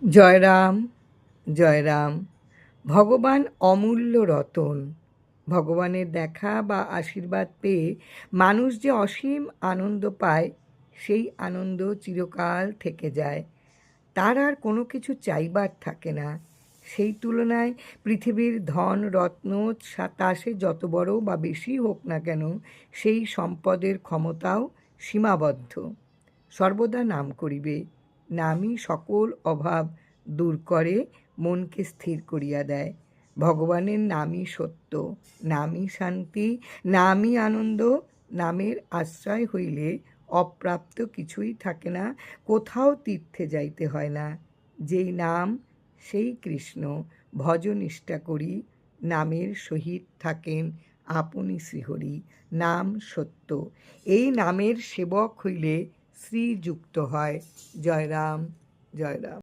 জয় রাম, জয় রাম। ভগবান অমূল্য রতন। ভগবানের দেখা বা আশীর্বাদ পেয়ে মানুষ যে অসীম আনন্দ পায়, সেই আনন্দ চিরকাল থেকে যায়। তার আর কোনো কিছু চাইবার থাকে না। সেই তুলনায় পৃথিবীর ধন রত্ন তা সে যত বড় বা বেশি হোক না কেন, সেই সম্পদের ক্ষমতাও সীমাবদ্ধ। সর্বদা নাম করিবে, নামই সকল অভাব দূর করে, মনকে স্থির করিয়া দেয়। ভগবানের নামই সত্য, নামই শান্তি, নামই আনন্দ। নামের আশ্রয় হইলে অপ্রাপ্ত কিছুই থাকে না, কোথাও তীর্থে যাইতে হয় না। যেই নাম সেই কৃষ্ণ, ভজ নিষ্ঠা করি, নামের সহিত থাকেন আপনি শ্রীহরি। নাম সত্য, এই নামের সেবক হইলে শ্রীযুক্ত হয়। জয় রাম, জয় রাম।